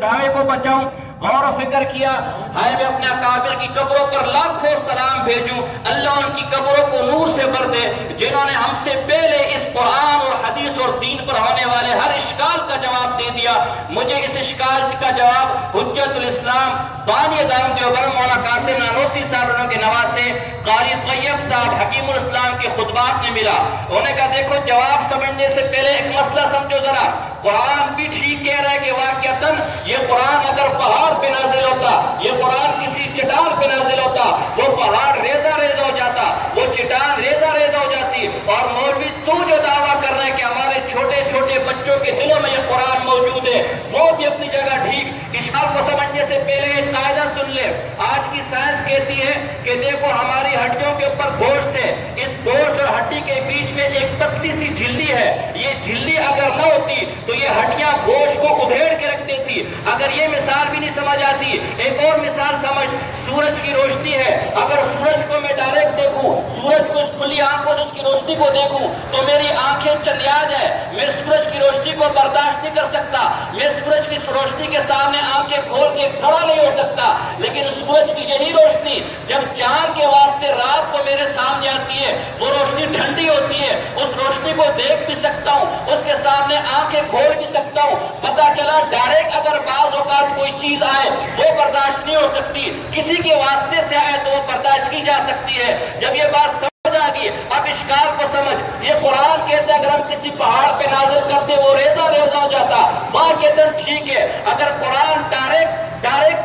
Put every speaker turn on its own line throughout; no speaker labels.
دعوے کو بچاؤں؟ غور و فکر کیا، ہائے میں اپنے اکابر کی قبروں پر لاکھوں سلام بھیجوں، اللہ ان کی قبروں کو نور سے بھر دے، جنہوں نے ہم سے پہلے اس قرآن اور حدیث اور دین پر ہونے والے ہر اشکال کا جواب دے دیا۔ مجھے اس اشکال کا جواب حجت الاسلام بانی دارم دیوبند مولانا قاسم نانوتوی صاحب کے نواسے قاری طیب صاحب حکیم الاسلام کے خطبات میں ملا۔ انہوں نے کہا دیکھو جواب سمجھنے سے پہلے ایک مسئلہ سمجھو ذرا، قرآن بھی ٹھیک کہہ رہا ہے کہ واقعتاً یہ قرآن اگر پہاڑ پہ نازل ہوتا، یہ قرآن کسی چٹان پہ نازل ہوتا، وہ پہاڑ ریزہ ریزہ ہو جاتا، وہ چٹان ریزہ ریزہ ہو جاتی۔ اور مولوی تو جو دعویٰ کر رہے ہیں کہ ہمارے چھوٹے چھوٹے بچوں کے دلوں میں یہ قرآن موجود ہے، وہ بھی اپنی جگہ ٹھیک۔ اشکال کو سمجھنے سے پہلے ایک قاعدہ سن لے، آج کی سائنس کہتی ہے کہ دیکھو ہماری ہڈیوں کے اوپر گوشت ہے، اس گوشت اور ہڈی کے بیچ میں ایک پتلی سی جھلی ہے، یہ جھلی اگر نہ ہوتی تو یہ ہڈیاں گوشت کو ادھیڑ کے رکھ دیتی۔ اگر یہ مثال بھی نہیں سمجھ آتی، ایک اور مثال سمجھ، سورج کی روشنی ہے، اگر سورج کو میں ڈائریکٹ دیکھوں، سورج کو کھلی آنکھوں سے اس کی روشنی کو دیکھوں تو میری آنکھیں چلیاج ہے، میں سورج کی روشنی کو برداشت نہیں کر سکتا، میں سورج کی روشنی کے سامنے آنکھیں کھول کے کھڑا نہیں ہو سکتا۔ لیکن سورج کی یہی روشنی جب چاند کے واسطے رات کو میرے سامنے آتی ہے، وہ روشنی ٹھنڈی ہوتی ہے، اس روشنی کو دیکھ بھی سکتا ہوں، اس کے سامنے آنکھیں کھول بھی سکتا ہوں۔ پتہ چلا ڈائریکٹ اگر بعض اوقات کوئی چیز آئے وہ برداشت نہیں ہو سکتی، کسی کے واسطے سے آئے تو وہ برداشت کی جا سکتی ہے۔ جب یہ بات سمجھ آ گئی، اب اشکال کو سمجھ، یہ قرآن کہتے اگر ہم کسی پہاڑ پہ نازل کرتے وہ ریزہ ریزہ ہو جاتا، وہاں کہتے ٹھیک ہے، اگر قرآن ڈائریکٹ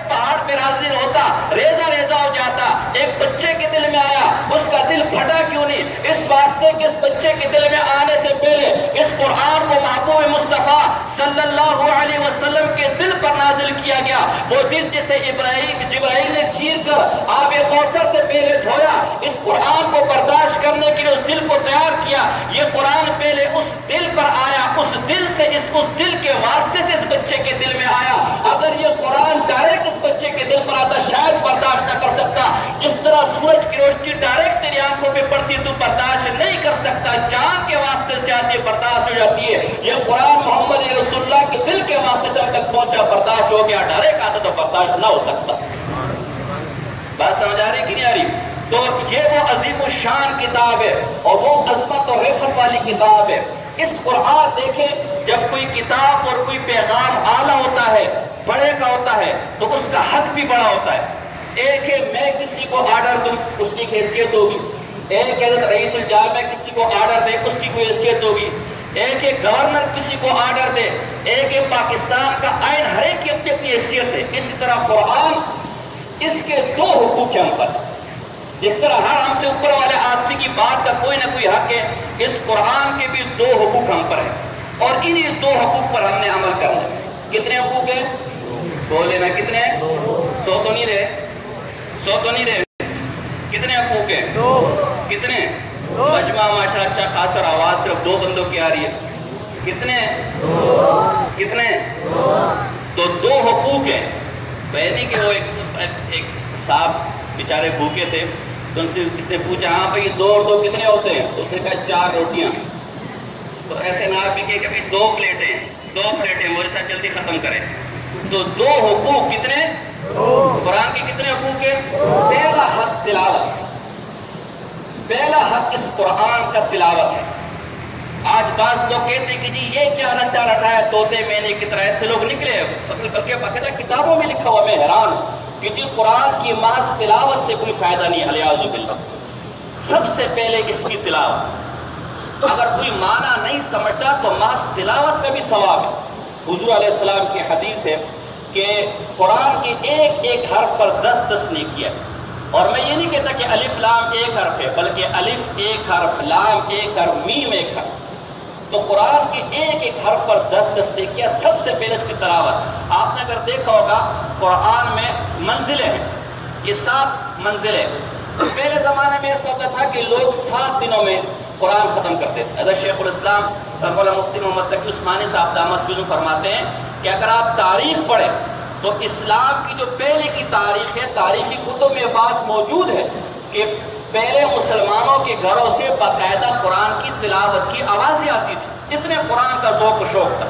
پہاڑ پہ نازل ہوتا ریزہ ریزہ ہو جاتا، ایک بچے کے دل میں آیا، اس کا دل پھٹا کیوں نہیں؟ اس واسطے کہ اس بچے کے دل میں آنے سے پہلے اس قرآن کو محبوب مصطفیٰ صلی اللہ علیہ وسلم کے دل پر نازل کیا گیا۔ وہ دل جسے جبرائیل نے چیر کر آب کوثر سے پہلے دھویا، اس قرآن کو برداشت کرنے کے لیے اس دل کو تیار کیا۔ یہ قرآن پہلے اس دل پر آیا، اس دل سے اس دل کے واسطے سے اس بچے کے دل میں آیا۔ اگر یہ قرآن ڈائریکٹ اس بچے کے دل پر آتا شاید برداشت نہ کر سکتا، جس طرح سورج کی روشنی ڈائریکٹ تیری آنکھوں پہ پڑتی تو برداشت نہیں کر سکتا، چاند کے واسطے سے آتی ہے برداشت ہو جاتی ہے۔ یہ قرآن محمد رسول اللہ کے دل کے واسطے سے ہم تک پہنچا، برداشت ہو گیا، ڈائریکٹ آتا تو برداشت نہ ہو سکتا۔ بات سمجھ آ رہی کہ نہیں آ رہی؟ تو یہ وہ عظیم الشان کتاب ہے اور وہ عظمت اور رفعت والی کتاب ہے۔ اس قرآن دیکھیں، جب کوئی کتاب اور کوئی پیغام اعلیٰ ہوتا ہے، بڑے کا ہوتا ہے، تو اس کا حق بھی بڑا ہوتا ہے۔ ایک ہے میں کسی کو آرڈر دوں، اس کی حیثیت ہوگی، ایک ہے رئیس الجامع کسی کو آرڈر دے، اس کی کوئی حیثیت ہوگی، ایک ہے گورنر کسی کو آرڈر دے، ایک ہے پاکستان کا آئین، ہر ایک کی اپنی اپنی حیثیت ہے۔ اسی طرح قرآن، اس کے دو حقوق ہیں ہم پر، جس طرح ہر ہم سے اوپر والے آدمی کی بات کا کوئی نہ کوئی حق ہے، اس قرآن کے بھی دو حقوق ہم پر ہیں، اور انہی دو حقوق پر ہم نے عمل کرنا ہے۔ کتنے حقوق ہیں؟ بولے نا کتنے؟ 100 تو نہیں رہے، 100 تو نہیں رہے، کتنے حقوق ہیں؟ کتنے؟ مجمع معاشرہ اچھا خاص اور آواز صرف 2 بندوں کی آ رہی ہے، کتنے؟ کتنے؟ تو 2 حقوق ہیں۔ پہلی کہ وہ ایک صاحب بیچارے بھوکے تھے، تو ان سے کس نے پوچھا ہاں بھائی 2 اور 2 کتنے ہوتے ہیں؟ اس نے کہا 4 روٹیاں۔ تو ایسے نہ بھی کہ 2 پلیٹیں میرے ساتھ جلدی ختم کریں۔ تو 2 حقوق کتنے؟ قرآن کے کتنے حقوق ہیں؟ پہلا حق تلاوت، پہلا حق اس قرآن کا تلاوت ہے۔ آج بعض لوگ کہتے ہیں کہ جی یہ کیا رٹا رٹایا طوطے مینے کی طرح، ایسے لوگ نکلے، بلکہ باقاعدہ کتابوں میں لکھا ہوا، میں حیران ہوں کہ جی قرآن کی محض تلاوت سے کوئی فائدہ نہیں، الیاذ باللہ۔ سب سے پہلے اس کی تلاوت، اگر کوئی معنی نہیں سمجھتا تو محض تلاوت کا بھی ثواب ہے۔ حضور علیہ السلام کی حدیث ہے کہ قرآن کے ایک ایک حرف پر 10 نیکیاں، اور میں یہ نہیں کہتا کہ الف لام ایک حرف ہے، بلکہ الف ایک حرف، لام ایک حرف، میم ایک حرف۔ تو قرآن کے ایک ایک حرف پر 10 نیکیاں۔ سب سے پہلے اس کی تلاوت۔ آپ نے اگر دیکھا ہوگا قرآن میں منزلیں ہیں، یہ 7 منزلیں۔ پہلے زمانے میں ایسا ہوتا تھا کہ لوگ 7 دنوں میں قرآن ختم کرتے تھے۔ حضرت شیخ الاسلام مولانا مفتی محمد تقی عثمانی صاحب دامت فضل فرماتے ہیں کہ اگر آپ تاریخ پڑھیں تو اسلام کی جو پہلے کی تاریخ ہے، تاریخی کتب میں بات موجود ہے کہ پہلے مسلمانوں کے گھروں سے باقاعدہ قرآن کی تلاوت کی آوازیں آتی تھی، اتنے قرآن کا ذوق و شوق تھا۔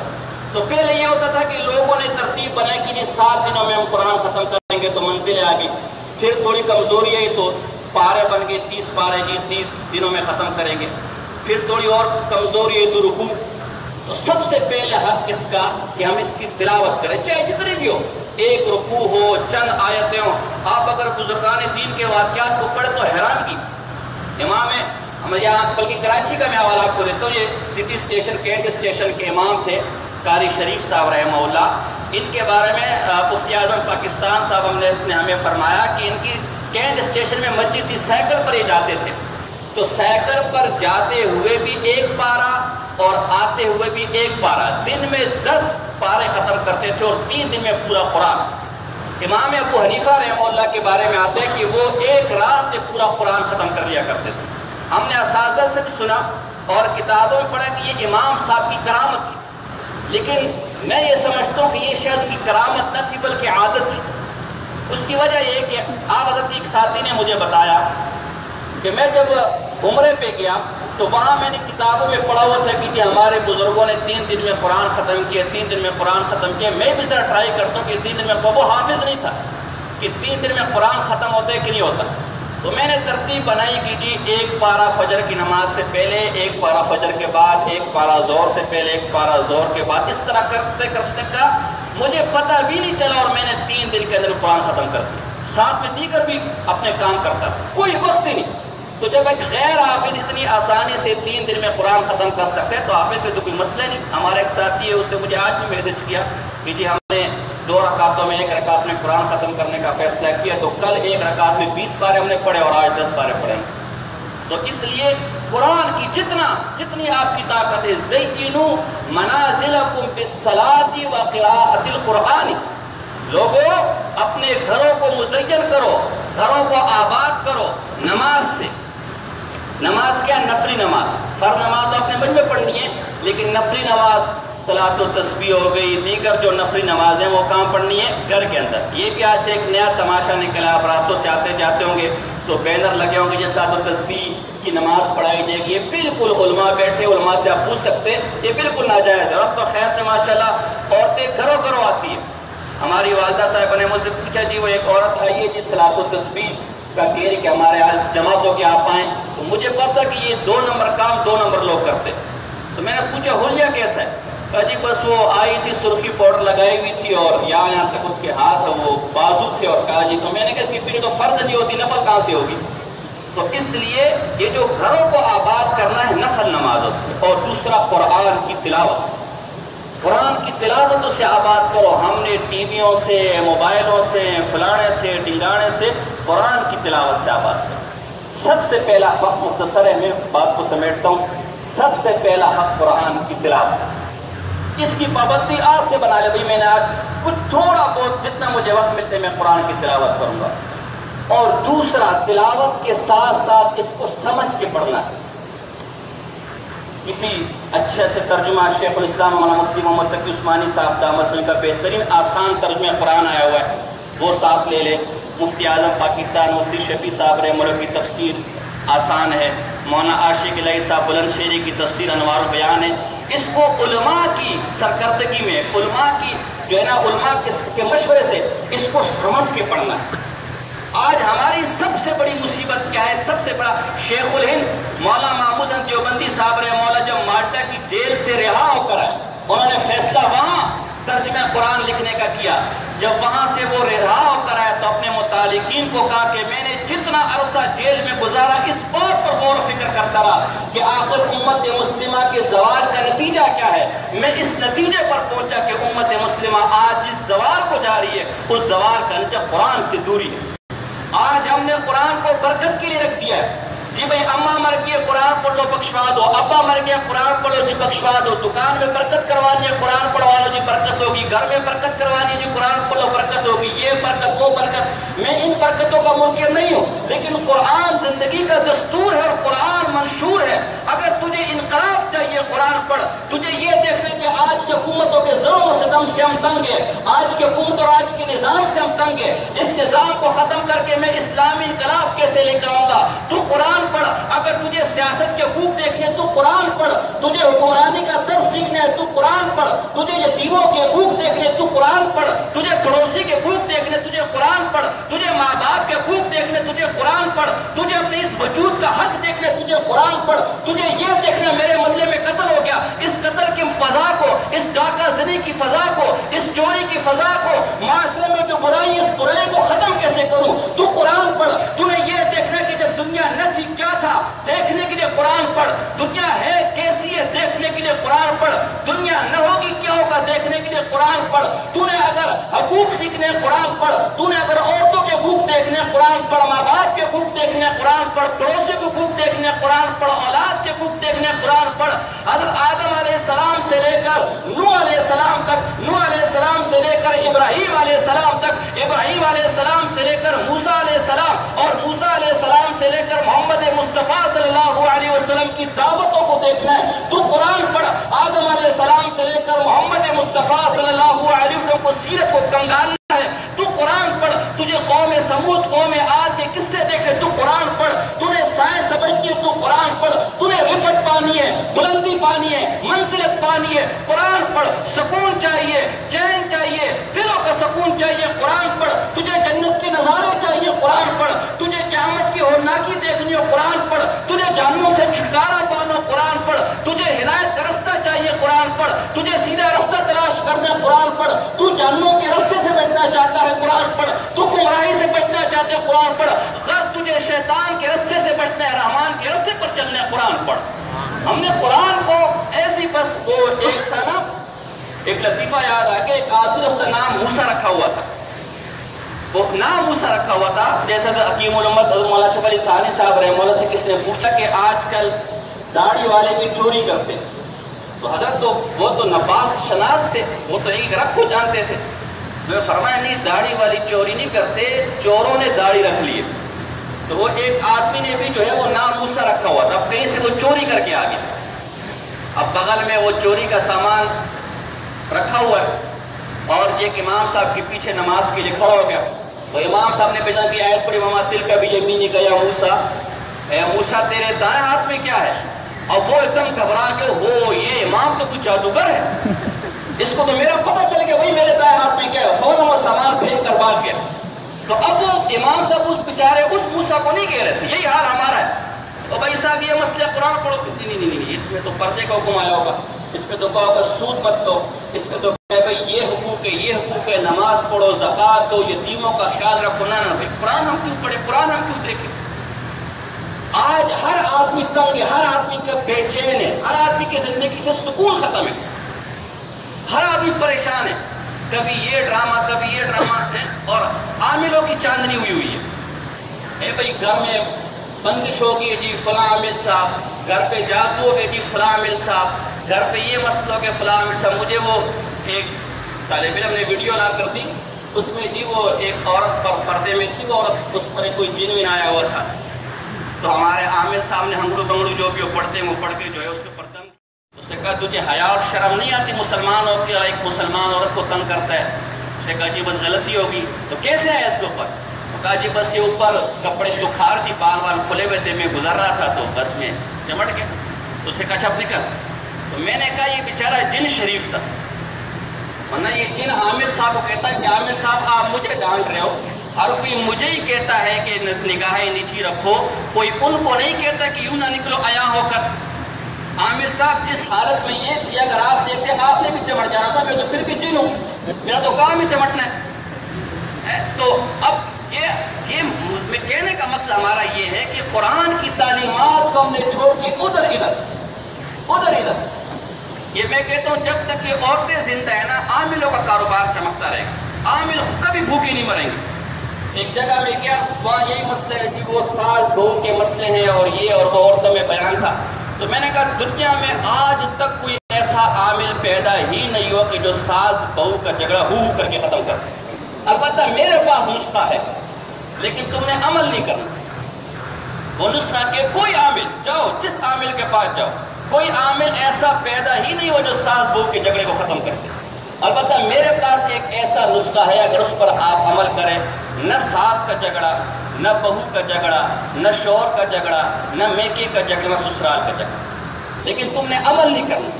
تو پہلے یہ ہوتا تھا کہ لوگوں نے ترتیب بنائی کہ 7 دنوں میں ہم قرآن ختم کریں گے تو منزلیں آ گئی. پھر تھوڑی کمزوری آئی تو پارے بن گئے 30 پارے جی 30 دنوں میں ختم کریں گے. پھر تھوڑی اور کمزوری آئی تو رکوع. تو سب سے پہلے حق اس کا کہ ہم اس کی تلاوت کریں چاہے جتنی بھی ہو, ایک رکوع ہو, چند آیتیں ہوں. آپ اگر بزرگان دین کے واقعات کو پڑھیں تو حیران کی. امام ہمارے یہاں بلکہ کراچی کا میں حوالہ آپ کو دیتا ہوں, یہ سٹی اسٹیشن کینٹ اسٹیشن کے امام تھے قاری شریف صاحب رحمہ اللہ. ان کے بارے میں مفتی اعظم پاکستان صاحب نے ہمیں فرمایا کہ ان کی کینٹ اسٹیشن میں مسجد تھی, سائیکل پر یہ جاتے تھے. تو سائیکل پر جاتے ہوئے بھی 1 پارہ اور آتے ہوئے بھی 1 پارہ, دن میں 10 پارے ختم کرتے تھے اور 3 دن میں پورا قرآن. امام ابو حنیفہ رحمہ اللہ کے بارے میں آتے ہیں کہ وہ 1 رات میں پورا قرآن ختم کر لیا کرتے تھے. ہم نے اساتذہ سے بھی سنا اور کتابوں میں پڑھا کہ یہ امام صاحب کی کرامت تھی, لیکن میں یہ سمجھتا ہوں کہ یہ شاید ان کی کرامت نہ تھی بلکہ عادت تھی. اس کی وجہ یہ کہ آپ حضرت ایک ساتھی نے مجھے بتایا کہ میں جب عمرے پہ گیا تو وہاں میں نے کتابوں میں پڑھا ہوا تھا کہ ہمارے بزرگوں نے 3 دن میں قرآن ختم کیا, 3 دن میں قرآن ختم کیا. میں بھی ذرا ٹرائی کرتا ہوں کہ 3 دن میں, وہ حافظ نہیں تھا کہ 3 دن میں قرآن ختم ہوتا ہے کہ نہیں ہوتا. تو میں نے ترتیب بنائی کہ جی 1 پارہ فجر کی نماز سے پہلے, 1 پارہ فجر کے بعد, 1 پارہ ظہر سے پہلے, 1 پارہ ظہر کے بعد. اس طرح کرتے کرتے کا مجھے پتہ بھی نہیں چلا اور میں نے 3 دن کے اندر قرآن ختم کر دیا. ساتھ میں دیگر بھی اپنے کام کرتا تھا, کوئی وقت ہی نہیں. تو جب ایک غیر حافظ اتنی آسانی سے 3 دن میں قرآن ختم کر سکتے تو حافظ میں تو کوئی مسئلہ نہیں. ہمارا ایک ساتھی ہے, اس نے مجھے آج بھی میسج کیا کہ جی ہم نے 2 رکعتوں میں 1 رکعت میں قرآن ختم کرنے کا فیصلہ کیا, تو کل 1 رکعت میں 20 پارے ہم نے پڑھے اور آج 10 پارے پڑھے. تو اس لیے قرآن کی جتنی آپ کی طاقت ہے, زینوا منازلکم بالصلاۃ وقراءۃ القرآن. لوگوں اپنے گھروں کو مزین کرو, گھروں کو آباد کرو نماز سے. نماز کیا؟ نفلی نماز. فرض نماز تو اپنے من میں پڑھنی ہے, لیکن نفلی نماز صلاۃ و تسبیح ہو گئی, دیگر جو نفلی نمازیں وہ کہاں پڑھنی ہے؟ گھر کے اندر. یہ بھی آج ایک نیا تماشا نکلا, آپ راستوں سے آتے جاتے ہوں گے تو بینر لگے ہوں گے جیسے صلاۃ و تسبیح کی نماز پڑھائی جائے گی. یہ بالکل علماء بیٹھے, علماء سے آپ پوچھ سکتے ہیں, یہ بالکل ناجائز ہے. اور خیر سے ماشاءاللہ عورتیں گھروں گھروں آتی ہیں. ہماری والدہ صاحبہ نے مجھ سے پوچھا جی وہ ایک عورت آئی ہے جس صلاۃ و تسبیح کا کہہ رہی کہ ہمارے یہاں جماعت ہو کے آپ آئیں. تو مجھے پتا کہ یہ 2 نمبر کام 2 نمبر لوگ کرتے. تو میں نے پوچھا حلیہ کیسا ہے؟ کہا جی بس وہ آئی تھی, سرخی پاؤڈر لگائی ہوئی تھی اور یہاں تک اس کے ہاتھ وہ بازو تھے. اور کہا جی, تو میں نے کہا اس کی پیڑھی تو فرض نہیں ہوتی, نفل کہاں سے ہوگی؟ تو اس لیے یہ جو گھروں کو آباد کرنا ہے نفل نمازوں سے, اور دوسرا قرآن کی تلاوت. قرآن کی تلاوتوں سے آباد کرو. ہم نے ٹی ویوں سے, موبائلوں سے, فلانے سے, ڈنگانے سے, قرآن کی تلاوت سے آباد کرو. سب سے پہلا حق, مختصر ہے میں بات کو سمیٹتا ہوں, سب سے پہلا حق قرآن کی تلاوت. اس کی پابندی آج سے بنا لے, بھائی میں نے آج کچھ تھوڑا بہت جتنا مجھے وقت ملتے میں قرآن کی تلاوت کروں گا. اور دوسرا, تلاوت کے ساتھ ساتھ اس کو سمجھ کے پڑھنا ہے. کسی اچھے سے ترجمہ شیخ الاسلام مولانا مفتی محمد تقی عثمانی صاحب دامت کا بہترین آسان ترجمہ قرآن آیا ہوا ہے, وہ ساتھ لے لے. مفتی اعظم پاکستان مفتی شفیع صاحب رحمہ اللہ کی تفسیر آسان ہے. مولانا عاشق الہی صاحب بلند شہری کی تفسیر انوار البیان ہے. اس کو علماء کی سرکردگی میں, علماء کی جو ہے نا, علماء کے مشورے سے اس کو سمجھ کے پڑھنا ہے. آج ہماری سب سے بڑی مصیبت کیا ہے؟ سب سے بڑا, شیخ الہند مولانا محمود حسن دیوبندی صاحب رحمہ اللہ جب مالٹا کی جیل سے رہا ہو کر آئے, انہوں نے فیصلہ وہاں ترجمہ قرآن لکھنے کا کیا. جب وہاں سے وہ رہا ہو کر آیا تو اپنے متعلقین کو کہا کہ میں نے جتنا عرصہ جیل میں گزارا اس بات پر غور و فکر کرتا رہا کہ آخر امت مسلمہ کے زوال کا نتیجہ کیا ہے. میں اس نتیجے پر پہنچا کہ امت مسلمہ آج جس زوال کو جا رہی ہے اس زوال کا نتیجہ قرآن سے دوری ہے. آج ہم نے قرآن کو برکت کے لیے رکھ دیا ہے. جی بھائی اماں مر گئی قرآن پڑھ لو بخشوا دو, ابا مر گیا قرآن پڑھو جی بخشوا دو, دکان میں برکت کروانی ہے قرآن پڑھوا لو جی برکت ہوگی, گھر میں برکت کروانی ہے جی قرآن پڑھو برکت ہوگی, یہ برکت وہ برکت. میں ان برکتوں کا منکر نہیں ہوں, لیکن قرآن زندگی کا دستور ہے اور قرآن منشور ہے. اگر تجھے انقلاب چاہیے قرآن پڑھ. تجھے یہ دیکھنے کہ آج کے حکومتوں کے ظلم و ستم سے ہم تنگ ہیں, آج کے حکومت اور آج کے نظام سے ہم تنگ ہیں, اس نظام کو ختم کر کے میں اسلامی انقلاب کیسے لے کر آؤں گا؟ تو قرآن پڑھ. اگر تجھے سیاست کے حقوق دیکھنے تو قرآن پڑھ. تجھے حکمرانی کا درس سیکھنا ہے تو قرآن پڑھ. تجھے قرآن پڑھ. تجھے پڑوسی کے بھوک دیکھنے تجھے قرآن پڑھ. تجھے ماں باپ کے بھوک دیکھنے تجھے قرآن پڑھ. تجھے اپنے اس وجود کا حق دیکھنے تجھے قرآن پڑھ. تجھے یہ دیکھنا میرے محلے میں قتل ہو گیا, اس قتل کی فضا کو, اس ڈاکہ زنی کی فضا کو, اس چوری کی فضا کو, معاشرے میں جو برائی اس برائی کو ختم کیسے کروں. تو قرآن پڑھ. تمہیں یہ دیکھنا کہ جب دنیا نہ تھی کیا تھا دیکھنے کے لیے قرآن پڑھ. دنیا ہے کیسی ہے دیکھنے کے لیے قرآن پڑھ. دنیا نہ ہوگی کیا ہوگا دیکھنے کے لیے قرآن پڑھ. تو نے اگر حقوق سیکھنے قرآن پڑھ. تو نے اگر عورتوں کے حقوق دیکھنے قرآن پڑھ. ماں باپ کے حقوق دیکھنے قرآن پڑھ. پڑوسی کے حقوق دیکھنے قرآن پڑھ. اولاد کے حقوق دیکھنے قرآن پڑھ. حضرت آدم علیہ السلام سے لے کر نوح علیہ السلام تک, نوح علیہ السلام سے لے کر ابراہیم علیہ السلام تک, ابراہیم علیہ السلام سے لے کر موسیٰ علیہ السلام اور موسیٰ علیہ السلام سے لے کر محمد مصطفیٰ صلی اللہ علیہ وسلم کی دعوتوں کو دیکھنا ہے تو قرآن پڑھ. آدم علیہ السلام سے لے کر محمد مصطفیٰ صلی اللہ علیہ وسلم کو سیرت کو کنگالنا ہے تو قرآن پڑھ. تجھے قوم سمود قوم عاد کے قصے دیکھے تو قرآن پڑھ. تجھے سائنس سمجھنی ہے تو قرآن پڑھ. تجھے رفت پانی ہے, بلندی پانی ہے, منزلت پانی ہے, قرآن پڑھ. سکون چاہیے, چین چاہیے, دلوں کا سکون چاہیے, قرآن پڑھ. تجھے جنت کے نظارے چاہیے, قرآن پڑھ. تجھے قیامت کی ہولناکی دیکھنی ہو, قرآن پڑھ. تجھے جہنم سے چھٹکارا پانا, قرآن پڑھ. تجھے ہدایت کا رستہ چاہیے, قرآن پڑھ. تجھے سیدھا رستہ تلاش کرنا, قرآن پڑھ. تو جہنم کے رستے سے بچنا چاہتا ہے, قرآن پڑھ. تو گمراہی سے بچنا چاہتے ہے, قرآن پڑھ. اگر تجھے شیطان کے رستے سے بچنا ہے, رحمان کے رستے پر چلنا ہے, قرآن پڑھ. ہم نے قرآن کو ایسی بس وہ ایک تھا نا, ایک لطیفہ یاد آ کے ایک آدمی اس کا نام موسیٰ رکھا ہوا تھا. وہ نام موسیٰ رکھا ہوا تھا. جیسا کہ حکیم الامت حضرت مولانا اشرف علی تھانوی صاحب رحمہ اللہ سے کس نے پوچھا کہ آج کل داڑھی والے بھی چوری کرتے ہیں, تو حضرت تو وہ تو نباس شناس تھے, وہ تو ایک رکھ کو جانتے تھے. میں فرمایا نہیں, داڑھی والی چوری نہیں کرتے, چوروں نے داڑھی رکھ لی. تو وہ ایک آدمی نے بھی جو ہے وہ نام موسیٰ رکھا ہوا تھا. اب کہیں سے وہ چوری کر کے آ گیا. اب بغل میں وہ چوری کا سامان رکھا ہوا ہے اور ایک امام صاحب کے پیچھے نماز کے لیے کھڑا ہو گیا. تو امام صاحب نے بیان کی آیت پڑھی, وما تلک بیمینک یا موسیٰ, اے موسیٰ تیرے دائیں ہاتھ میں کیا ہے. اب وہ ایک دم گھبرا کے, وہ یہ امام تو کچھ جادوگر ہے, اس کو تو میرا پتہ چل گیا وہی میرے دائیں ہاتھ میں کیا ہے. فوراً وہ سامان پھینک کر بھاگ گیا. تو اب وہ امام صاحب اس بیچارے اس موسیٰ کو نہیں کہہ رہے تھے یہی حال ہمارا ہے, تو بھائی صاحب یہ مسئلہ قرآن پڑھو. نہیں, اس میں تو پردے کا حکم آیا ہوگا, اس میں تو کہا ہوگا سود مت دو, اس میں تو بھائی یہ حقوق ہے, یہ حقوق ہے, نماز پڑھو, زکات دو, یتیموں کا خیال رکھو. نہ بھائی قرآن ہم کیوں پڑھے, قرآن ہم کیوں دیکھیں. آج ہر آدمی تنگ ہے, ہر آدمی کا بے چین ہے, ہر آدمی کی زندگی سے سکون ختم ہے, ہر آدمی پریشان ہے. کبھی یہ ڈرامہ کبھی یہ ڈرامہ ہے, اور عاملوں کی چاندنی ہوئی ہے. اے بھائی گھر میں بندش ہوگی جی فلاں عامل صاحب, گھر پہ جادو ہوگی جی فلاں عامل صاحب, گھر پہ یہ مسئلہ ہو کہ فلاں عامل صاحب. مجھے وہ ایک طالب علم نے ویڈیو لا کر دی, اس میں جی وہ ایک عورت پر پردے میں تھی, وہ عورت اس پر کوئی جن وین آیا ہوا تھا. تو ہمارے عامل صاحب نے ہنگڑو بنگڑو جو بھی وہ پڑھتے ہیں وہ پڑھ کے جو ہے اس کے پر تنگ. اس نے کہا تجھے حیا اور شرم نہیں آتی, مسلمان ہو کے ایک مسلمان عورت کو تنگ کرتا ہے. اس نے کہا جی بس غلطی ہوگی. تو کیسے ہے اس کے اوپر؟ تو کہا جی بس یہ اوپر کپڑے سکھار تھی, بال وال کھلے ہوئے تھے, میں گزر رہا تھا تو بس میں چمٹ گیا. تو اس نے کہا اب نکل. تو میں نے کہا یہ بیچارہ جن شریف تھا, ورنہ یہ جن عامر صاحب کو کہتا ہے کہ عامر صاحب آپ مجھے ڈانٹ رہے ہو, ہر کوئی مجھے ہی کہتا ہے کہ نگاہیں نیچی رکھو, کوئی ان کو نہیں کہتا کہ یوں نہ نکلو عیاں ہو کر. عامر صاحب جس حالت میں یہ تھی, اگر آپ دیکھتے آپ نے بھی چمٹ جانا تھا, میں تو پھر بھی جن ہوں, میرا تو کام ہی چمٹنا ہے. تو اب یہ میں کہنے کا مقصد ہمارا یہ ہے کہ قرآن کی تعلیمات کو ہم نے چھوڑ کے ادھر ادھر یہ میں کہتا ہوں جب تک یہ عورتیں زندہ ہیں نا, عاملوں کا کاروبار چمکتا رہے گا. عامل کبھی بھوکے نہیں مریں گے. ایک جگہ میں کیا وہاں یہی مسئلہ ہے کہ وہ ساس بہو کے مسئلے ہیں اور یہ اور وہ عورتوں میں بیان تھا. تو میں نے کہا دنیا میں آج تک کوئی ایسا عامل پیدا ہی نہیں ہوا کہ جو ساس بہو کا جھگڑا ہو کر کے ختم کر. البتہ میرے پاس نسخہ ہے, لیکن تم نے عمل نہیں کرنا. وہ نسخہ کہ کوئی عامل جاؤ, جس عامل کے پاس جاؤ, کوئی عامل ایسا پیدا ہی نہیں ہوا جو ساس بہو کے جھگڑے کو ختم کرتے. البتہ میرے پاس ایک ایسا نسخہ ہے, اگر اس پر آپ عمل کریں, نہ ساس کا جھگڑا, نہ بہو کا جھگڑا, نہ شوہر کا جھگڑا, نہ میکے کا جھگڑا, نہ سسرال کا جھگڑا, لیکن تم نے عمل نہیں کرنا.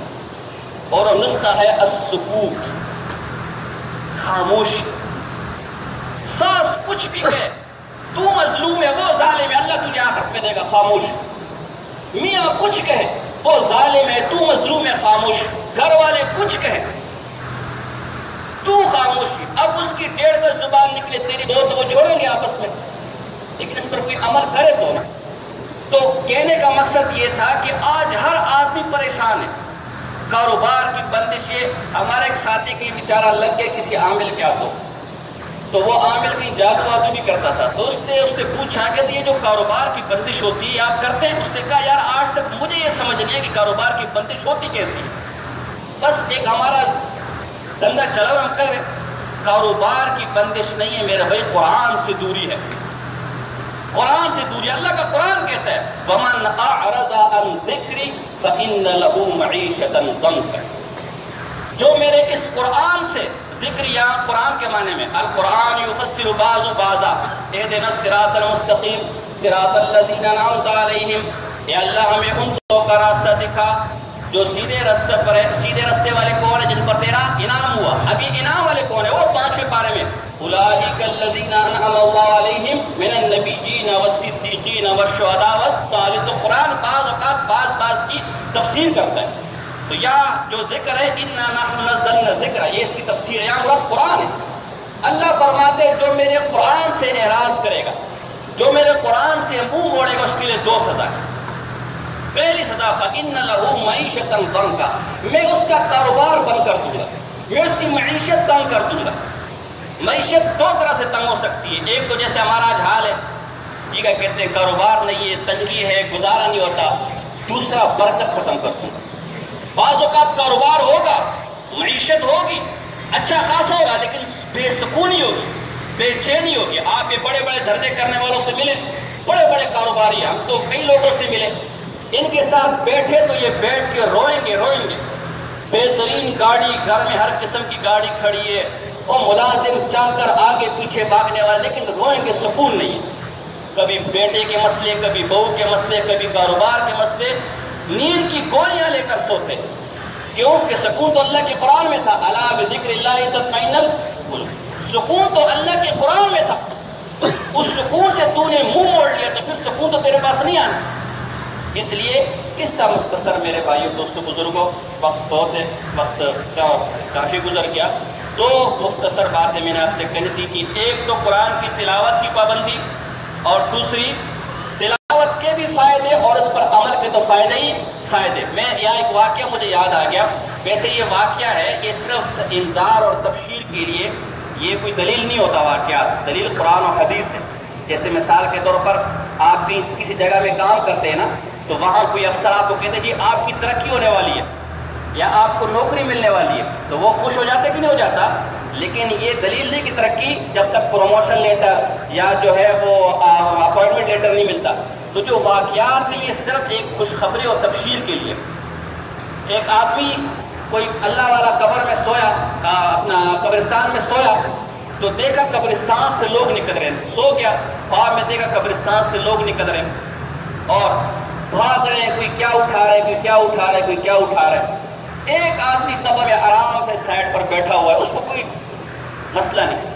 اور نسخہ ہے السکوت. خاموش. ساس کچھ بھی کہے تو مظلوم ہے وہ ظالم ہے اللہ تجھے آخرت میں دے گا خاموش. میاں کچھ کہے وہ ظالم ہے تو مظلوم ہے خاموش. گھر والے کچھ کہے تو خاموشی. اب اس کی 1.5 زبان نکلے تیری دو تو وہ چھوڑیں گے آپس میں, لیکن اس پر کوئی عمل کرے تو نا. تو کہنے کا مقصد یہ تھا کہ آج ہر آدمی پریشان ہے. کاروبار کی بندش. یہ ہمارا ایک ساتھی کی بیچارہ لگ گیا کسی عامل کے ہاتھوں, تو وہ عامل کی جادو وادو بھی کرتا تھا. تو اس نے پوچھا کہ یہ جو کاروبار کی بندش ہوتی ہے آپ کرتے ہیں؟ اس نے کہا یار آج تک مجھے یہ سمجھ نہیں ہے کہ کاروبار کی بندش ہوتی کیسی. بس ایک ہمارا دھندا چلا ہم کر رہے. کاروبار کی بندش نہیں ہے میرے بھائی, قرآن سے دوری ہے. قرآن سے دوری. اللہ کا قرآن کہتا ہے وَمَنْ أَعْرَضَ عَنْ ذِكْرِي فَإِنَّ لَهُ مَعِيشَةً ضَنْكًا. جو میرے اس قرآن سے, ذکر یا قرآن کے معنی میں القرآن یفسر بعض بعضا اهدنا الصراط المستقیم صراط الذین انعمت علیہم. اے اللہ ہمیں ان لوگوں کا راستہ دکھا جو سیدھے راستے پر ہے. سیدھے راستے والے کون ہیں؟ جن پر تیرا انعام ہوا. ابھی انعام والے کون ہیں؟ وہ 5ویں پارے میں اولئک الذین انعم اللہ علیہم من النبیین والصدیقین والشہداء والصالحین. تو قرآن بعض اوقات بعض کی تفسیر کرتا ہے. تو یہاں جو ذکر ہے اِنَّا نَحْنُ نَزَّلْنَا الذِّکْرَ, یہ اس کی تفسیر ہے. یہاں مراد قرآن ہے. اللہ فرماتے ہیں جو میرے قرآن سے اعراض کرے گا, جو میرے قرآن سے منہ موڑے گا, اس کے لیے 2 سزا ہے. پہلی سزا فَإِنَّ لَهُ مَعِيشَةً ضَنْكًا, میں اس کا کاروبار بند کر دوں گا, میں اس کی معیشت تنگ کر دوں گا. معیشت 2 طرح سے تنگ ہو سکتی ہے. ایک تو جیسے ہمارا آج حال ہے, یہ کیا کہتے ہیں کاروبار نہیں ہے, تنگی ہے, گزارا نہیں ہوتا. دوسرا برکت ختم کر دوں گا. بعض اوقات کاروبار ہوگا, معیشت ہوگی, اچھا خاصا ہوگا, لیکن بے سکونی ہوگی, بے چینی ہوگی. آپ یہ بڑے بڑے دھرنے کرنے والوں سے ملے, بڑے بڑے کاروباری, ہم تو کئی لوگوں سے ملے, ان کے ساتھ بیٹھے تو یہ بیٹھ کے روئیں گے. بہترین گاڑی, گھر میں ہر قسم کی گاڑی کھڑی ہے, اور ملازم چاہ کر آگے پیچھے بھاگنے والے, لیکن روئیں گے, سکون نہیں ہے. کبھی بیٹے کے مسئلے, کبھی بہو کے مسئلے, کبھی کاروبار کے مسئلے. نیند کی گولیاں لے کر سوتے. کیوں کہ سکون تو اللہ کے قرآن میں تھا. الا بذکر اللہ تطمئن القلوب. سکون تو اللہ کے قرآن میں تھا. اس سکون سے تو نے منہ موڑ لیا تو پھر سکون تو تیرے پاس نہیں آنا. اس لیے قصہ مختصر میرے بھائیوں دوستوں بزرگوں, وقت بہت ہے, وقت کافی گزر گیا. 2 مختصر باتیں میں نے آپ سے کہی تھی کہ ایک تو قرآن کی تلاوت کی پابندی, اور دوسری تلاوت کے بھی فائدے اور اس پر عمل کے تو فائدے ہی فائدے. میں یہاں ایک واقعہ مجھے یاد آ گیا. ویسے یہ واقعہ ہے, یہ صرف انذار اور تبشیر کے لیے, یہ کوئی دلیل نہیں ہوتا واقعات. دلیل قرآن اور حدیث ہے. جیسے مثال کے طور پر آپ بھی کسی جگہ میں کام کرتے ہیں نا, تو وہاں کوئی افسر آپ کو کہتے ہیں جی آپ کی ترقی ہونے والی ہے یا آپ کو نوکری ملنے والی ہے, تو وہ خوش ہو جاتا کہ نہیں ہو جاتا. لیکن یہ دلیل نہیں کہ ترقی جب تک پروموشن لیٹر یا جو ہے وہ اپوائنٹمنٹ لیٹر نہیں ملتا. تو جو واقعات ہیں یہ صرف ایک خوشخبری اور تبشیر کے لیے. ایک آدمی کوئی اللہ والا قبر میں سویا, اپنا قبرستان میں سویا, تو دیکھا قبرستان سے لوگ نکل رہے ہیں. سو گیا, خواب میں دیکھا قبرستان سے لوگ نکل رہے ہیں اور بھاگ رہے ہیں, کوئی کیا اٹھا رہے, کوئی کیا اٹھا رہے, کوئی کیا اٹھا رہے. ایک آدمی قبر میں آرام سے سائڈ پر بیٹھا ہوا ہے, اس کو کوئی مسئلہ نہیں.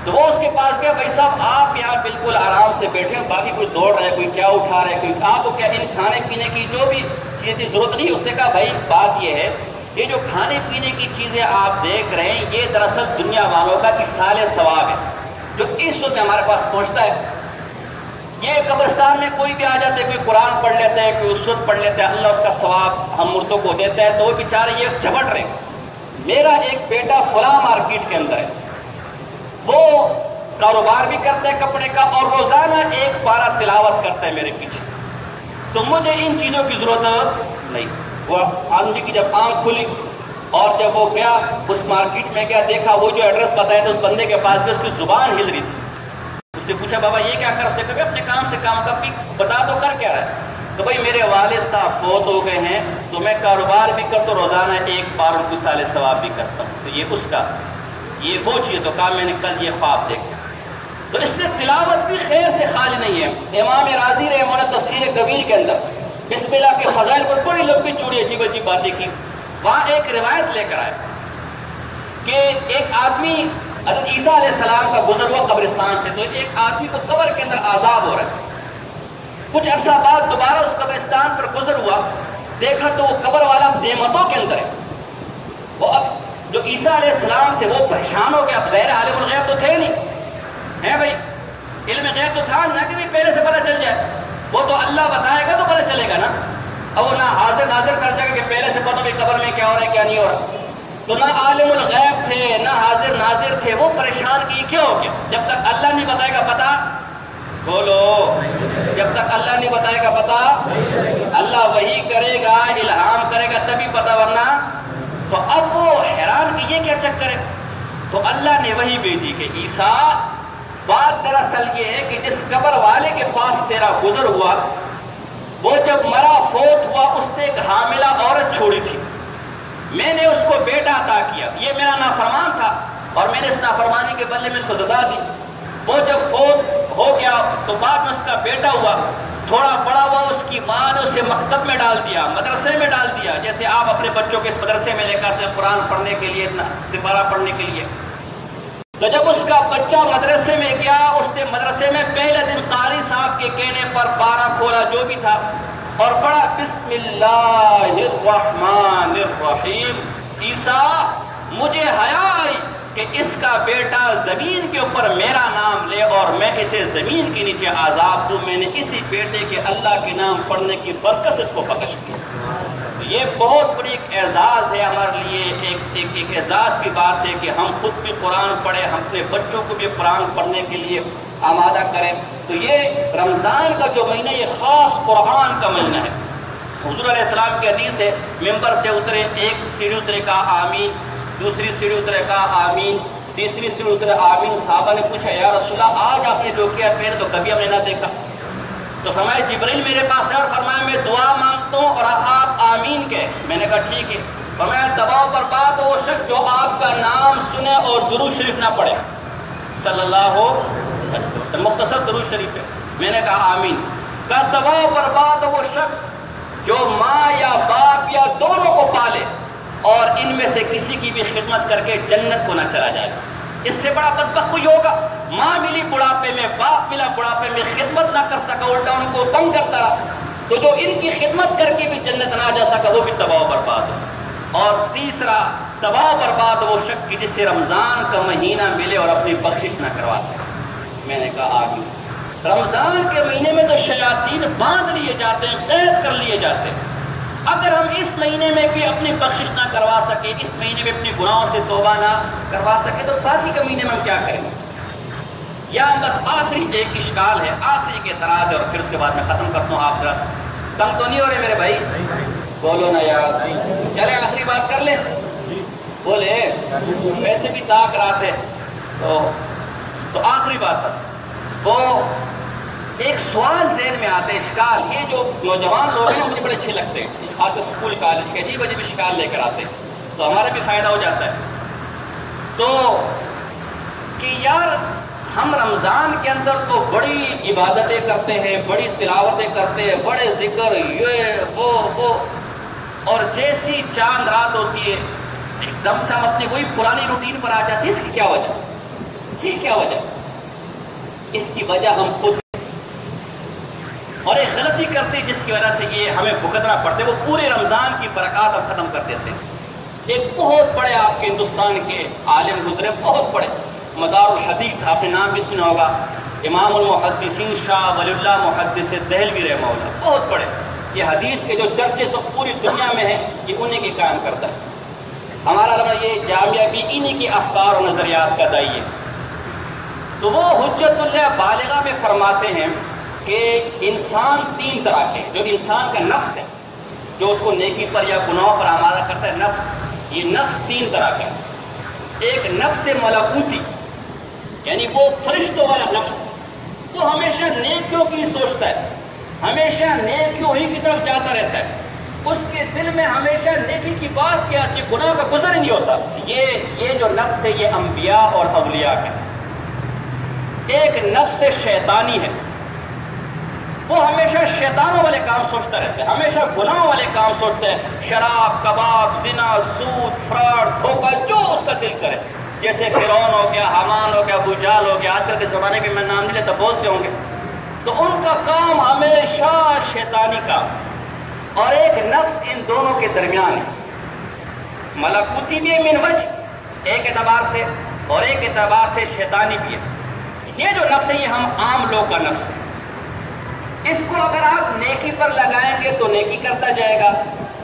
تو وہ اس کے پاس گیا, بھائی صاحب آپ یہاں بالکل آرام سے بیٹھے ہیں, باقی کوئی دوڑ رہے, کوئی کیا اٹھا رہے, کوئی آپ کو کیا ان کھانے پینے کی جو بھی چیزیں کی ضرورت نہیں. اس نے کہا بھائی بات یہ ہے, یہ جو کھانے پینے کی چیزیں آپ دیکھ رہے ہیں یہ دراصل دنیا والوں کا اِصال ثواب ہے جو اس وقت ہمارے پاس پہنچتا ہے. یہ قبرستان میں کوئی بھی آ جاتے, کوئی قرآن پڑھ لیتا ہے, کوئی سورت پڑھ لیتا ہے, اللہ اس کا ثواب ہم مردوں کو دیتا ہے. تو وہ بیچارے یہ جھپٹ رہے. میرا ایک بیٹا فلاں مارکیٹ کے اندر ہے, وہ کاروبار بھی کرتا ہے کپڑے کا اور روزانہ 1 پارہ تلاوت کرتا ہے میرے پیچھے, تو مجھے ان چیزوں کی ضرورت نہیں. وہ آدمی کی جب آنکھ کھلی اور جب وہ گیا اس مارکیٹ میں گیا, دیکھا وہ جو ایڈریس بتایا تھا اس بندے کے پاس گیا, اس کی زبان ہل رہی تھی. اس سے پوچھا بابا یہ کیا کر سکتے, کبھی اپنے کام سے کام کا بتا دو کر کیا رہا ہے. تو بھائی میرے والد صاحب فوت ہو گئے ہیں, تو میں کاروبار بھی کرتا ہوں, روزانہ 1 بار ان کو اِصال ثواب بھی کرتا ہوں. تو یہ اس کا, یہ وہ چیز. تو کہا میں نے کل یہ خواب دیکھا. تو اس میں تلاوت بھی خیر سے خالی نہیں ہے. امام راضی رحمہ اللہ تفسیر کبیر کے اندر بسم اللہ کے فضائل پر بڑی لمبی چوڑی عجیب عجیب باتیں کی. وہاں ایک روایت لے کر آئے, کہ ایک آدمی حضرت عیسیٰ علیہ السلام کا گزر ہوا قبرستان سے، تو ایک آدمی کو قبر کے اندر عذاب ہو رہا ہے. کچھ عرصہ بعد دوبارہ اس قبرستان پر گزر ہوا، دیکھا تو وہ قبر والا نعمتوں کے اندر ہے. وہ اب جو عیسیٰ علیہ السلام تھے وہ پریشان ہو گیا. اب غیر عالم الغیب تو تھے نہیں ہے بھائی، علم غیب تو تھا نہ کہ پہلے سے پتہ چل جائے، وہ تو اللہ بتائے گا تو پتہ چلے گا نا. اب وہ نہ حاضر ناظر کر جائے گا کہ پہلے سے پتہ بھی قبر میں کیا ہو رہا ہے کیا نہیں ہو رہا. تو نہ عالم الغیب تھے نہ حاضر ناظر تھے، وہ پریشان کی کیوں ہو گیا؟ جب تک اللہ نہیں بتائے گا پتہ، بولو، جب تک اللہ نہیں بتائے گا پتہ، اللہ وحی کرے گا، الہام کرے گا تبھی پتہ، ورنہ. تو اب وہ حیران کہ یہ کیا چکر ہے. تو اللہ نے وحی بھیجی کہ عیسیٰ، بات دراصل یہ ہے کہ جس قبر والے کے پاس تیرا گزر ہوا، وہ جب مرا فوت ہوا، اس نے ایک حاملہ عورت چھوڑی تھی. میں نے اس کو بیٹا عطا کیا، یہ میرا نافرمان تھا اور میں نے اس نافرمانی کے بدلے میں اس کو سزا دی. وہ جب فوت ہو گیا تو بعد میں اس کا بیٹا ہوا، تھوڑا بڑا ہوا، اس کی ماں نے اسے مکتب میں ڈال دیا، مدرسے میں ڈال دیا، جیسے آپ اپنے بچوں کے اس مدرسے میں لے کر آتے ہیں قرآن پڑھنے کے لیے، سپارہ پڑھنے کے لیے. تو جب اس کا بچہ مدرسے میں گیا، اس نے مدرسے میں پہلے دن قاری صاحب کے کہنے پر پارہ کھولا جو بھی تھا اور پڑھا بسم اللہ الرحمن الرحیم. عیسیٰ، مجھے حیا آئی کہ اس کا بیٹا زمین کے اوپر میرا نام لے اور میں اسے زمین کے نیچے عذاب دوں. میں نے اسی بیٹے کے اللہ کے نام پڑھنے کی برکت سے اس کو بخش دیا. یہ بہت بڑی ایک اعزاز ہے ہمارے لیے، ایک اعزاز کی بات ہے کہ ہم خود بھی قرآن پڑھیں، ہم اپنے بچوں کو بھی قرآن پڑھنے کے لیے آمادہ کریں. تو یہ رمضان کا جو مہینہ، یہ خاص قرآن کا مہینہ ہے. حضور علیہ السلام کی حدیث ہے، ممبر سے اترے، ایک سیڑھی اترے کہا آمین، دوسری سیڑھی اترے کہا آمین، تیسری سیڑھی اترے آمین. صحابہ نے پوچھا یا رسول اللہ، آج آپ نے جو کیا پہلے تو کبھی ہم نے نہ دیکھا. تو فرمایا جبریل میرے پاس ہے اور فرمایا میں دعا مانگتا ہوں اور آپ آمین کہے. میں نے کہا ٹھیک ہے. فرمایا تباہ و برباد وہ شخص جو آپ کا نام سنے اور درود شریف نہ پڑھے صلی اللہ علیہ وسلم. مختصر درود شریف ہے. میں نے کہا آمین. کہا تباہ و برباد وہ شخص جو ماں یا باپ یا دونوں کو پالے اور ان میں سے کسی کی بھی خدمت کر کے جنت کو نہ چلا جائے. اس سے بڑا بدبخت کوئی ہوگا؟ ماں ملی بڑھاپے میں، باپ ملا بڑھاپے میں، خدمت نہ کر سکا، الٹا ان کو تنگ کرتا رہا. تو جو ان کی خدمت کر کے بھی جنت نہ جا سکا وہ بھی تباہ و برباد ہو. اور تیسرا تباہ و برباد وہ شخص کی جس سے رمضان کا مہینہ ملے اور اپنی بخشش نہ کروا سکے. میں نے کہا آمین. رمضان کے مہینے میں تو شیاطین باندھ لیے جاتے ہیں، قید کر لیے جاتے ہیں. اگر ہم اس مہینے میں بھی اپنی بخشش نہ کروا سکے، اس مہینے میں اپنے گناہوں سے توبہ نہ کروا سکے، تو باقی کے مہینے میں ہم کیا کریں گے؟ یا بس آخری ایک اشکال ہے، آخری ایک اعتراض ہے اور پھر اس کے بعد میں ختم کرتا ہوں. آپ ذرا تنگ تو نہیں ہو رہے میرے بھائی؟ بولو نا یار. چلے آخری بات کر لیں. بولے ویسے بھی طاق رات ہے تو آخری بات بس. وہ ایک سوال ذہن میں آتے، اشکال. یہ جو نوجوان لوگ ہیں مجھے بڑے اچھے لگتے ہیں، خاص کر اسکول کالج کے عجیب عجیب اشکال لے کر آتے ہیں تو ہمارا بھی فائدہ ہو جاتا ہے. تو کہ یار ہم رمضان کے اندر تو بڑی عبادتیں کرتے ہیں، بڑی تلاوتیں کرتے ہیں، بڑے ذکر، یہ وہ اور جیسی چاند رات ہوتی ہے ایک دم سے ہم اپنی وہی پرانی روٹین پر آ جاتے ہیں. اس کی کیا وجہ؟ یہ کیا وجہ؟ اس کی وجہ ہم خود اور ایک غلطی کرتے جس کی وجہ سے یہ ہمیں بھگتنا پڑتے. وہ پورے رمضان کی برکات ہم ختم کر دیتے ہیں. ایک بہت بڑے آپ کے ہندوستان کے عالم گزرے، بہت بڑے، مدار الحدیث، آپ نے نام بھی سنا ہوگا، امام المحدثین شاہ ولی اللہ محدث دہلوی رحمہ اللہ. بہت بڑے، یہ حدیث کے جو درجے تو پوری دنیا میں ہیں یہ انہیں کے قائم کرتا ہے. ہمارا علماء یہ جامعہ بھی انہی کے افکار و نظریات کا دائی ہے. تو وہ حجت اللہ بالغہ میں فرماتے ہیں کہ انسان تین طرح کے، جو انسان کا نفس ہے جو اس کو نیکی پر یا گناہوں پر آمادہ کرتا ہے، نفس، یہ نفس تین طرح کا ہے. ایک نفس ملکوتی، یعنی وہ فرشتوں والا نفس، وہ ہمیشہ نیکیوں کی سوچتا ہے، ہمیشہ نیکیوں ہی کی طرف جاتا رہتا ہے. اس کے دل میں ہمیشہ نیکی کی بات کیا آتی، گناہ کا گزر ہی نہیں ہوتا. یہ جو نفس ہے یہ انبیاء اور اولیاء ہے. ایک نفس شیطانی ہے، وہ ہمیشہ شیطانوں والے کام سوچتا رہتا ہے، ہمیشہ گناہوں والے کام سوچتے ہیں، شراب، کباب، زنا، سود، فراڈ، دھوکہ، جو اس کا دل کرے. جیسے فرعون ہو گیا، حامان ہو گیا، ابو جہل ہو گیا، آج کل کے زمانے میں میں نام نہیں لیتا، بہت سے ہوں گے. تو ان کا کام ہمیشہ شیطانی کام، اور ایک نفس ان دونوں کے درمیان ہے. ملکوتی بھی ہے من وجہ ایک اعتبار سے، اور ایک اعتبار سے شیطانی بھی ہے. یہ جو نفس ہے یہ ہم عام لوگ کا نفس ہے. اس کو اگر آپ نیکی پر لگائیں گے تو نیکی کرتا جائے گا،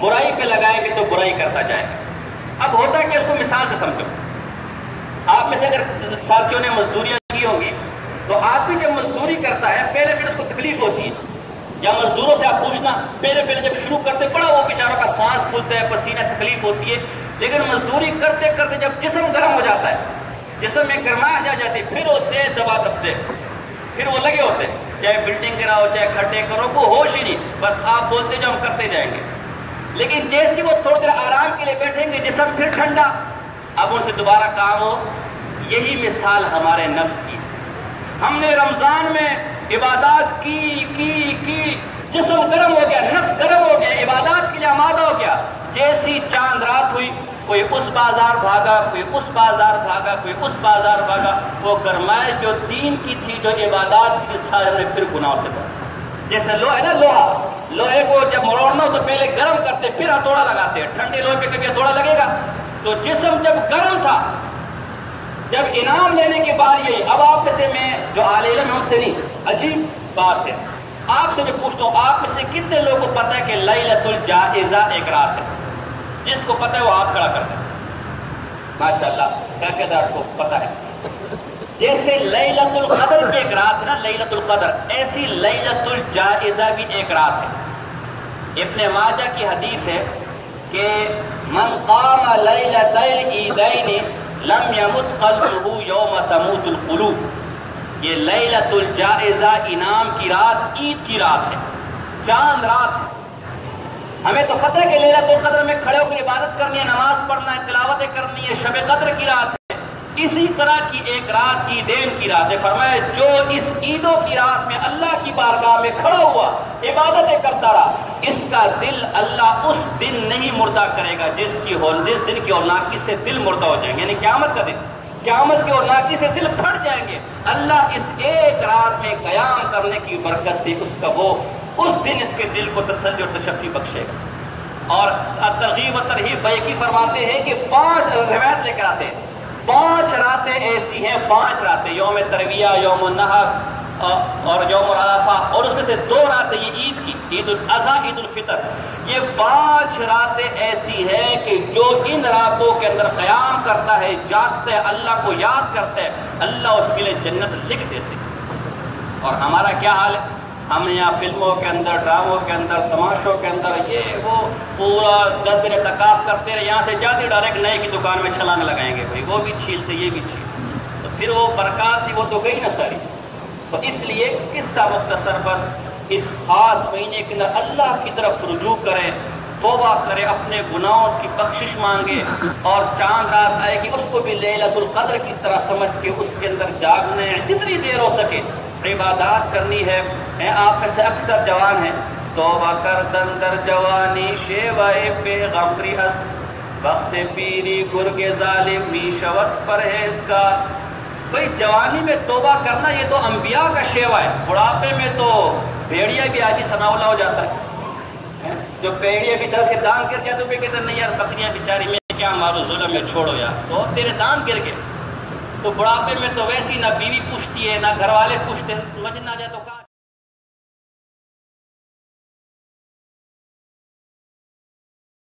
برائی پہ لگائیں گے تو برائی کرتا جائے گا. اب ہوتا ہے کہ اس کو مثال سے سمجھو. آپ میں سے اگر ساتھیوں نے مزدوریاں کی ہوں گی تو آپ بھی جب مزدوری کرتا ہے پہلے پھر اس کو تکلیف ہوتی ہے، یا مزدوروں سے آپ پوچھنا پہلے جب شروع کرتے پڑا وہ بیچاروں کا سانس پھولتا ہے، پسینہ، تکلیف ہوتی ہے. لیکن مزدوری کرتے کرتے جب جسم گرم ہو جاتا ہے، جسم میں گرماہٹ آ جاتی ہے، پھر وہ تیز دبا دبتے، پھر وہ لگے ہوتے ہیں، چاہے بلڈنگ گراؤ چاہے کھڈے کرو، کو ہوش ہی نہیں، بس آپ بولتے جو ہم کرتے جائیں گے. لیکن جیسے وہ تھوڑی دیر آرام کے لیے بیٹھیں گے جسم پھر ٹھنڈا، اب ان سے دوبارہ کام ہو. یہی مثال ہمارے نفس کی. ہم نے رمضان میں عبادات کی، جسم گرم ہو گیا، نفس گرم ہو گیا، عبادات کے لیے آمادہ ہو گیا. جیسی چاند رات ہوئی کوئی اس بازار بھاگا، کوئی اس بازار بھاگا، کوئی اس بازار بھاگا. وہ گرمائش جو دین کی تھی، جو عبادات کی، سارے پھر گناہوں سے بھر. جیسے لوہا ہے نا، لوہے کو جب مروڑنا ہو تو پہلے گرم کرتے پھر ہتھوڑا لگاتے ہیں. ٹھنڈے لوہے پہ کبھی ہتھوڑا لگے گا؟ تو جسم جب گرم تھا، جب انعام لینے کی باری آئی، اب آپ میں سے میں جو اہل علم ہے ان سے نہیں، عجیب بات ہے، آپ سے میں پوچھتا ہوں، آپ میں سے کتنے لوگوں کو پتہ ہے کہ لیلۃ الجائزہ ایک رات ہے؟ جس کو پتہ ہے وہ ہاتھ کھڑا کرتا ہے. ماشاءاللہ، کیا آپ کو پتہ ہے؟ جیسے لیلۃ القدر بھی ایک رات ہے نا، لیلۃ القدر، ایسی لیلۃ الجائزہ بھی ایک رات ہے. ابن ماجہ کی حدیث ہے کہ من قام لیلۃ العیدین لم یمت قلبہ یوم تموت القلوب. یہ لیلۃ الجائزہ انعام کی رات، عید کی رات ہے، چاند رات ہے. ہمیں تو پتہ ہے کہ لیلۃ القدر میں کھڑے ہو کر عبادت کرنی ہے، نماز پڑھنا ہے، تلاوتیں کرنی ہے، شب قدر کی رات ہے. اسی طرح کی ایک رات عیدین کی رات ہے. فرمایا جو اس عیدوں کی رات میں اللہ کی بارگاہ میں کھڑا ہوا، عبادتیں کرتا رہا، اس کا دل اللہ اس دن نہیں مردہ کرے گا جس دن کی اورناکی سے دل مردہ ہو جائیں گے. یعنی قیامت کا دن، قیامت کی اورناکی سے دل پھٹ جائیں گے. اللہ اس ایک رات میں قیام کرنے کی برکت سے اس دن اس کے دل کو تسلی اور تشفی بخشے گا. اور ترغیب و ترہیب بیہقی فرماتے ہیں کہ 5 روایت لے کر آتے ہیں، 5 راتیں ایسی ہیں، 5 راتیں، یوم ترویہ، یوم النحر اور یوم عرفہ، اور اس میں سے 2 راتیں یہ عید کی، عید الاضحیٰ، عید الفطر. یہ 5 راتیں ایسی ہیں کہ جو ان راتوں کے اندر قیام کرتا ہے، جاگتا ہے، اللہ کو یاد کرتا ہے، اللہ اس کے لیے جنت لکھ دیتے. اور ہمارا کیا حال ہے؟ ہم یہاں فلموں کے اندر، ڈراموں کے اندر، تماشوں کے اندر یہ وہ پورا 10 دن اعتکاف کرتے رہے، یہاں سے جاتے ڈائریکٹ نئے کی دکان میں چھلانگ لگائیں گے، بھائی وہ بھی چھیلتے یہ بھی چھیلتے، تو پھر وہ برکات تھی وہ تو گئی نا ساری. تو اس لیے قصہ مختصر، بس اس خاص مہینے کے اندر اللہ کی طرف رجوع کریں، توبہ کرے، اپنے گناہوں کی بخشش مانگے، اور چاند رات آئے گی اس کو بھی لیلۃ القدر کی طرح سمجھ کے اس کے اندر جاگنے، جتنی دیر ہو سکے عبادات کرنی ہے. آپ میں سے اکثر جوان ہیں، توبہ کر دندر جوانی شیوائے پیغمبری است، وقت پیری گرگ ظالمی شوت پرہیزگار. بھئی جوانی میں توبہ کرنا یہ تو انبیاء کا شیوا ہے، بڑھاپے میں تو بھیڑیا بھی آجی ثناء اللہ ہو جاتا ہے. جو بھیڑیا بھی چل کے دان گر جائے تو بھی کہتے نہیں یار بکریاں بیچاری میں کیا مارو، ظلم میں چھوڑو یار، تو تیرے دان گر گئے. تو بڑھاپے میں تو ویسی نہ بیوی پوچھتی ہے نہ گھر والے پوچھتے ہیں، سمجھ نہ جائے تو کہاں